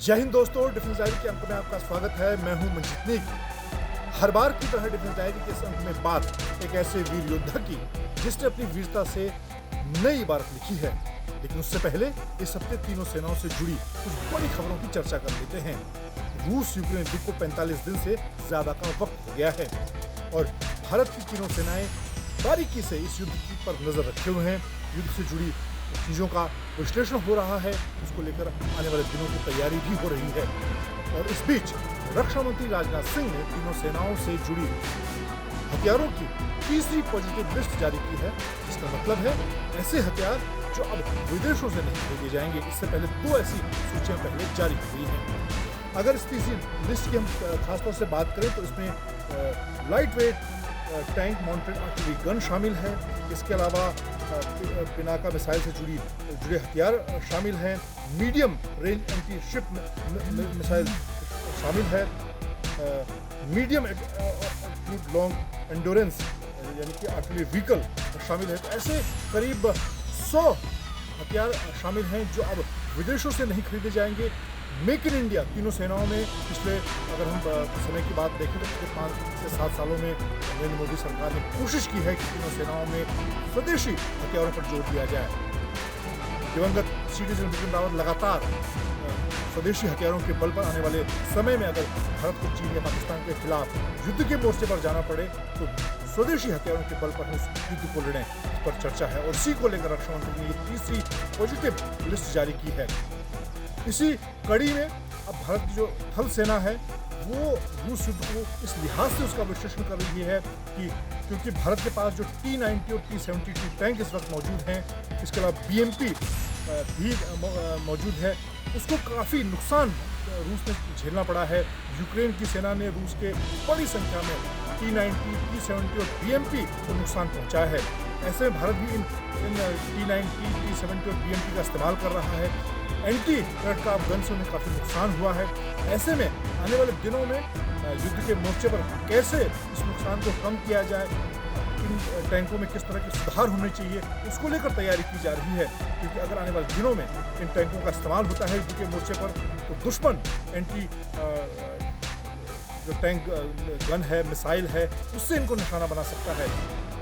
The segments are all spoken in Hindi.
जय हिंद दोस्तों, डिफेंस डायरी के अंक में आपका स्वागत है। मैं हूं मंजीत नेगी। हर बार की तरह डिफेंस डायरी के इस अंक में बात एक ऐसे वीर योद्धा की जिसने अपनी वीरता से नई इबारत लिखी है। लेकिन उससे पहले इस हफ्ते तीनों सेनाओं से जुड़ी कुछ बड़ी खबरों की चर्चा कर लेते हैं। रूस यूक्रेन युद्ध को 45 दिन से ज्यादा का वक्त हो गया है और भारत की तीनों सेनाएं बारीकी से इस युद्ध पर नजर रखे हुए हैं। युद्ध से जुड़ी चीज़ों का विश्लेषण हो रहा है, उसको लेकर आने वाले दिनों की तैयारी भी हो रही है। और इस बीच रक्षा मंत्री राजनाथ सिंह ने तीनों सेनाओं से जुड़ी हथियारों की तीसरी पॉजिटिव लिस्ट जारी की है। इसका मतलब है ऐसे हथियार जो अब विदेशों से नहीं खरीदे जाएंगे। इससे पहले दो ऐसी सूचियां पहले जारी हो गई हैं। अगर इस तीसरी लिस्ट की हम खासतौर से बात करें तो इसमें light weight tank mounted artillery gun शामिल है। इसके अलावा पिनाका मिसाइल से जुड़े हथियार शामिल हैं। Medium range anti ship missile शामिल है। मीडियम लॉन्ग एंडोरेंस यानी कि आर्टिलरी व्हीकल शामिल है। तो ऐसे करीब 100 हथियार शामिल हैं जो अब विदेशों से नहीं खरीदे जाएंगे। मेक इन इंडिया तीनों सेनाओं में पिछले अगर हम समय की बात देखें तो पिछले 5 से 7 सालों में नरेंद्र मोदी सरकार ने कोशिश की है कि तीनों सेनाओं में स्वदेशी हथियारों पर जोर दिया जाए। दिवंगत सीडीजी बिपिन रावत लगातार स्वदेशी हथियारों के बल पर आने वाले समय में अगर भारत को चीन या पाकिस्तान के खिलाफ युद्ध के मोर्चे पर जाना पड़े तो स्वदेशी हथियारों के बल पर उस युद्ध को लड़ें, इस पर चर्चा है। और इसी को लेकर रक्षा मंत्री ने ये तीसरी पॉजिटिव लिस्ट जारी की है। इसी कड़ी में अब भारत की जो थल सेना है वो रूस युद्ध को इस लिहाज से उसका विश्लेषण कर रही है कि क्योंकि भारत के पास जो T-90 और T-72 टैंक इस वक्त मौजूद हैं, इसके अलावा BMP भी मौजूद है, उसको काफ़ी नुकसान रूस में झेलना पड़ा है। यूक्रेन की सेना ने रूस के बड़ी संख्या में T-90, T-70 और BMP को नुकसान पहुंचाया है। ऐसे में भारत भी इन T-90, T-70 और BMP का इस्तेमाल कर रहा है। एंटी एयरक्राफ्ट गन से उन्हें काफ़ी नुकसान हुआ है। ऐसे में आने वाले दिनों में युद्ध के मोर्चे पर कैसे इस नुकसान को कम किया जाए, इन टैंकों में किस तरह के सुधार होने चाहिए, उसको लेकर तैयारी की जा रही है। क्योंकि अगर आने वाले दिनों में इन टैंकों का इस्तेमाल होता है युद्ध के मोर्चे पर तो दुश्मन एंटी जो टैंक गन है, मिसाइल है, उससे इनको निशाना बना सकता है।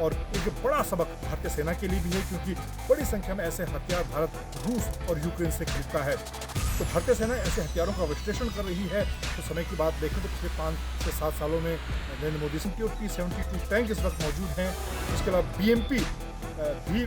और एक बड़ा सबक भारतीय सेना के लिए भी है क्योंकि बड़ी संख्या में ऐसे हथियार भारत रूस और यूक्रेन से खरीदता है। तो भारतीय सेना ऐसे हथियारों का विश्लेषण कर रही है। तो समय की बात देखें तो पिछले 5 से 7 सालों में नरेंद्र मोदी सिंह की T-72 टैंक इस वक्त मौजूद हैं। इसके अलावा BMP भी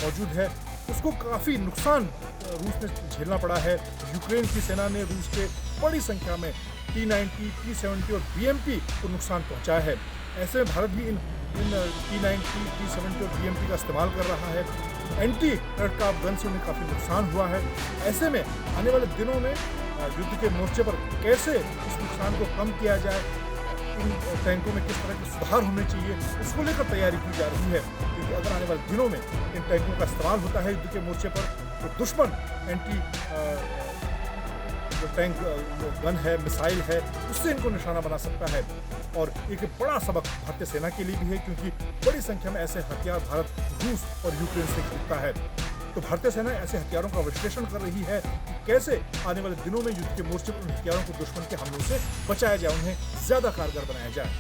मौजूद है, उसको काफ़ी नुकसान रूस में झेलना पड़ा है। यूक्रेन की सेना ने रूस के बड़ी संख्या में T-90, T-70 और BMP को नुकसान पहुंचाया है। ऐसे में भारत भी इन T-90, T-70 और BMP का इस्तेमाल कर रहा है। एंटी एयरक्राफ्ट गन से उन्हें काफ़ी नुकसान हुआ है। ऐसे में आने वाले दिनों में युद्ध के मोर्चे पर कैसे इस नुकसान को कम किया जाए, इन टैंकों में किस तरह के सुधार होने चाहिए, उसको लेकर तैयारी की जा रही है। क्योंकि अगर आने वाले दिनों में इन टैंकों का इस्तेमाल होता है युद्ध के मोर्चे पर तो दुश्मन एंटी जो टैंक गन है, मिसाइल है, उससे इनको निशाना बना सकता है। और एक बड़ा सबक भारतीय सेना के लिए भी है क्योंकि बड़ी संख्या में ऐसे हथियार भारत रूस और यूक्रेन से खरीदता है। तो भारतीय सेना ऐसे हथियारों का विश्लेषण कर रही है कि कैसे आने वाले दिनों में युद्ध के मोर्चे पर उन हथियारों को दुश्मन के हमलों से बचाया जाए, उन्हें ज़्यादा कारगर बनाया जाए।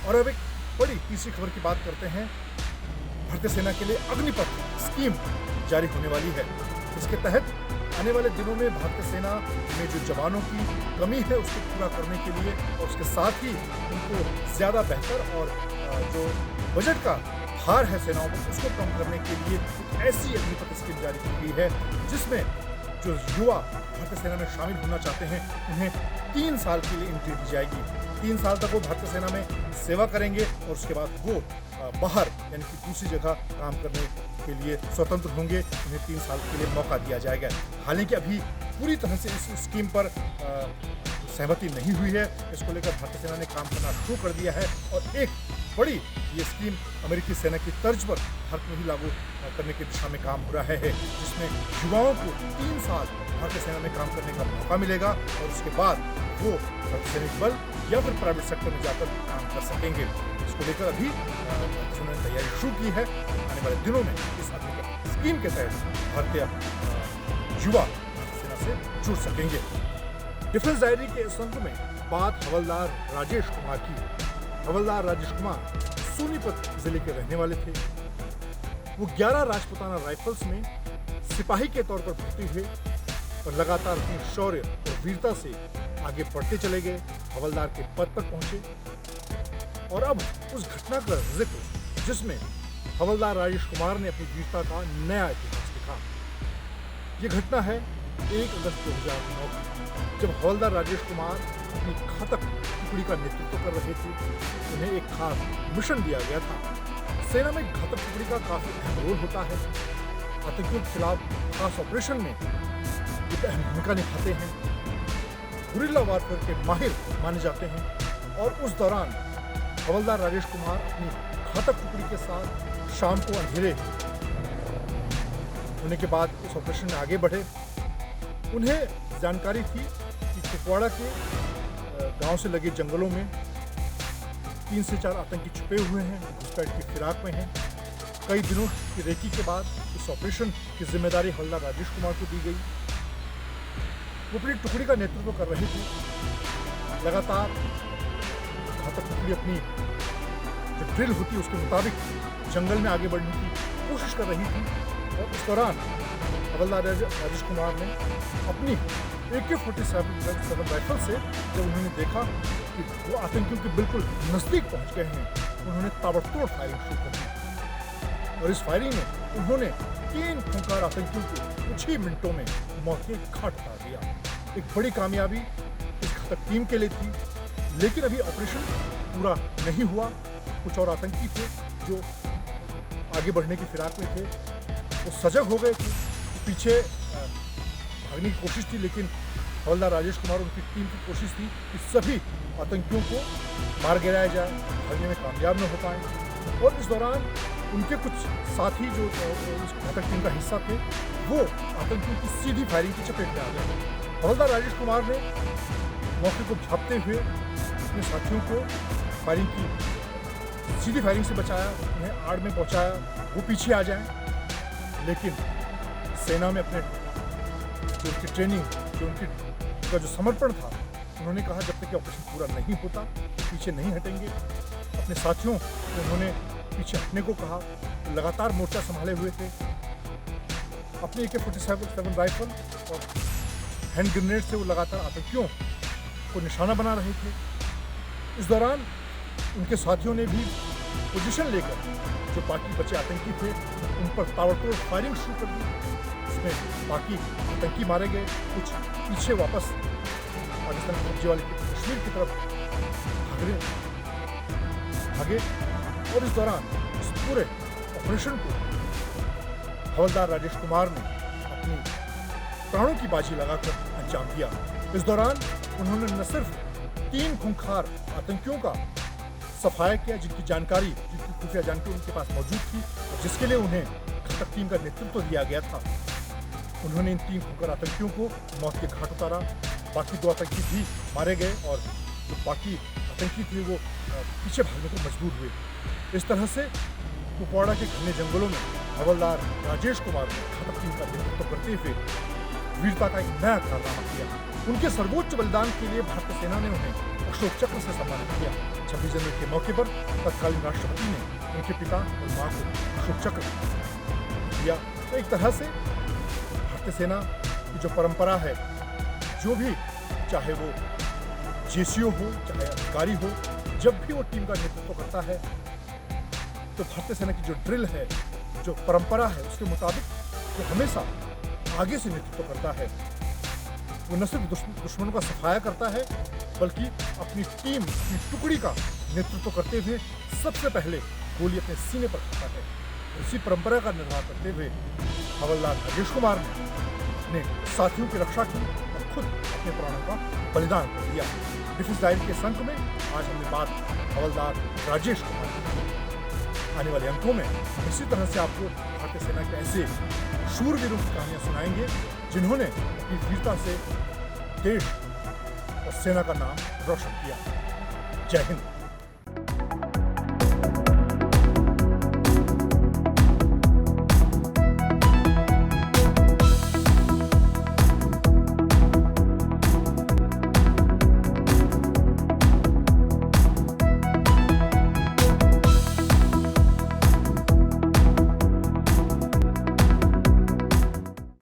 और अब एक बड़ी तीसरी खबर की बात करते हैं। भारतीय सेना के लिए अग्निपथ स्कीम जारी होने वाली है। इसके तहत आने वाले दिनों में भारतीय सेना में जो जवानों की कमी है उसको पूरा करने के लिए और उसके साथ ही उनको ज़्यादा बेहतर और जो बजट का भार है सेनाओं पर उसको कम करने के लिए एक ऐसी अग्निपथ स्कीम जारी की गई है जिसमें जो युवा भारतीय सेना में शामिल होना चाहते हैं उन्हें 3 साल के लिए एंट्री दी जाएगी। 3 साल तक वो भारतीय सेना में सेवा करेंगे और उसके बाद वो बाहर यानी कि दूसरी जगह काम करने के लिए स्वतंत्र होंगे। उन्हें 3 साल के लिए मौका दिया जाएगा। हालांकि अभी पूरी तरह से इस स्कीम पर सहमति नहीं हुई है। इसको लेकर भारतीय सेना ने काम करना शुरू कर दिया है और एक बड़ी ये स्कीम अमेरिकी सेना की तर्ज पर भारत में ही लागू करने की दिशा में काम हो रहा है, जिसमें युवाओं को 3 साल भारतीय सेना में काम करने का मौका मिलेगा और उसके बाद वो सैनिक बल या फिर प्राइवेट सेक्टर में जाकर काम कर सकेंगे। इसको लेकर अभी उन्होंने तैयारी शुरू की है। आने वाले दिनों में इस स्कीम के तहत भारतीय युवा सेना से जुड़ सकेंगे। डिफेंस डायरी के इस अंक में बात हवलदार राजेश कुमार की। हवलदार राजेश कुमार सोनीपत जिले के रहने वाले थे। वो 11 राजपुताना राइफल्स में सिपाही के तौर पर भर्ती हुए और लगातार अपनी शौर्य और वीरता से आगे बढ़ते चले गए, हवलदार के पद पर पहुंचे। और अब उस घटना का जिक्र जिसमें हवलदार राजेश कुमार ने अपनी वीरता का नया इतिहास लिखा। ये घटना है 1 अगस्त 2009 की, जब हवलदार राजेश कुमार अपनी घातक टुकड़ी का नेतृत्व कर रहे थे। उन्हें एक खास मिशन दिया गया था। सेना में घातक टुकड़ी का काफी अहम रोल होता है। आतंकियों के खिलाफ खास ऑपरेशन में एक अहम भूमिका निभाते हैं। गुरिल्ला वारफेयर के माहिर माने जाते हैं। और उस दौरान हवलदार राजेश कुमार अपनी घातक टुकड़ी के साथ शाम को अंधेरे होने के बाद इस ऑपरेशन में आगे बढ़े। उन्हें जानकारी थी कि कुपवाड़ा के गांव से लगे जंगलों में 3 से 4 आतंकी छुपे हुए हैं, घुसपैठ की फिराक में हैं। कई दिनों की रेकी के बाद इस ऑपरेशन की जिम्मेदारी हवलदार राजेश कुमार को दी गई। वो अपनी टुकड़ी का नेतृत्व कर रहे थे। लगातार घातक टुकड़ी अपनी जो ड्रिल होती है उसके मुताबिक जंगल में आगे बढ़ने की कोशिश कर रही थी। और उस दौरान हवलदार राजेश कुमार ने अपनी AK-47 राइफल से जब उन्होंने देखा कि वो आतंकियों के बिल्कुल नजदीक पहुंच गए हैं, उन्होंने ताबड़तोड़ फायरिंग शुरू कर दी। और इस फायरिंग में उन्होंने 3 खूंखार आतंकियों को कुछ ही मिनटों में मौत के घाट उतार दिया। एक बड़ी कामयाबी इस घातक टीम के लिए थी। लेकिन अभी ऑपरेशन पूरा नहीं हुआ। कुछ और आतंकी थे जो आगे बढ़ने की फिराक में थे। वो सजग हो गए थे, पीछे भागने की कोशिश थी। लेकिन हवलदार राजेश कुमार उनकी टीम की कोशिश थी कि सभी आतंकियों को मार गिराया जाए, भागने में कामयाब न हो पाए। और इस दौरान उनके कुछ साथी जो उस घातक टीम का हिस्सा थे, वो आतंकियों की सीधी फायरिंग की चपेट में आ गए। हवलदार राजेश कुमार ने मौके को भांपते हुए अपने साथियों को फायरिंग की सीधी फायरिंग से बचाया, उन्हें आड़ में पहुंचाया, वो पीछे आ जाएं। लेकिन सेना में अपने जो उनकी ट्रेनिंग, जो उनका जो समर्पण था, उन्होंने कहा जब तक कि ऑपरेशन पूरा नहीं होता पीछे नहीं हटेंगे। अपने साथियों को उन्होंने पीछे हटने को कहा। लगातार मोर्चा संभाले हुए थे। अपनी AK-47 राइफल और हैंड ग्रेनेड से वो लगातार आतंकियों को निशाना बना रहे थे। इस दौरान उनके साथियों ने भी पोजीशन लेकर जो बाकी बचे आतंकी थे उन पर ताबड़तोड़ फायरिंग शुरू कर दी। इसमें बाकी आतंकी मारे गए, कुछ पीछे वापस पाकिस्तान कब्जे वाले कश्मीर की तरफ भागे। और इस दौरान इस पूरे ऑपरेशन को हवलदार राजेश कुमार ने अपनी प्राणों की बाजी लगाकर अंजाम दिया। इस दौरान उन्होंने न सिर्फ 3 खूंखार आतंकियों का सफाया किया जिनकी खुफिया जानकारी उनके पास मौजूद थी और जिसके लिए उन्हें घातक टीम का नेतृत्व दिया गया था। उन्होंने इन 3 खूंखार आतंकियों को मौत के घाट उतारा। बाकी 2 आतंकी भी मारे गए और जो बाकी आतंकी थे वो पीछे भागने को मजबूर हुए। इस तरह से कुपवाड़ा के घने जंगलों में हवलदार राजेश कुमार ने घातक टीम का नेतृत्व करते हुए वीरता का एक नया कारनामा किया। उनके सर्वोच्च बलिदान के लिए भारतीय सेना ने उन्हें अशोक चक्र से सम्मानित किया। 26 जनवरी के मौके पर तत्कालीन राष्ट्रपति ने उनके पिता और मां को अशोक चक्र दिया। तो एक तरह से भारतीय सेना की जो परंपरा है, जो भी चाहे वो JCO हो चाहे अधिकारी हो, जब भी वो टीम का नेतृत्व करता है तो भारतीय सेना की जो ड्रिल है, जो परंपरा है, उसके मुताबिक वो हमेशा आगे से नेतृत्व करता है। वो न सिर्फ दुश्मनों का सफाया करता है बल्कि अपनी टीम, अपनी टुकड़ी का नेतृत्व करते हुए सबसे पहले गोली अपने सीने पर खाता है। इसी परंपरा का निर्वाह करते हुए हवलदार राजेश कुमार ने अपने साथियों की रक्षा की और खुद अपने प्राणों का बलिदान कर दिया। डिफेंस डायरी के संक में आज हमने बात हवलदार राजेश कुमार की। आने वाले अंकों में हम इसी तरह से आपको भारतीय सेना के ऐसे शूरवीरों की कहानियां सुनाएंगे जिन्होंने अपनी वीरता से देश और सेना का नाम रोशन किया। जय हिंद।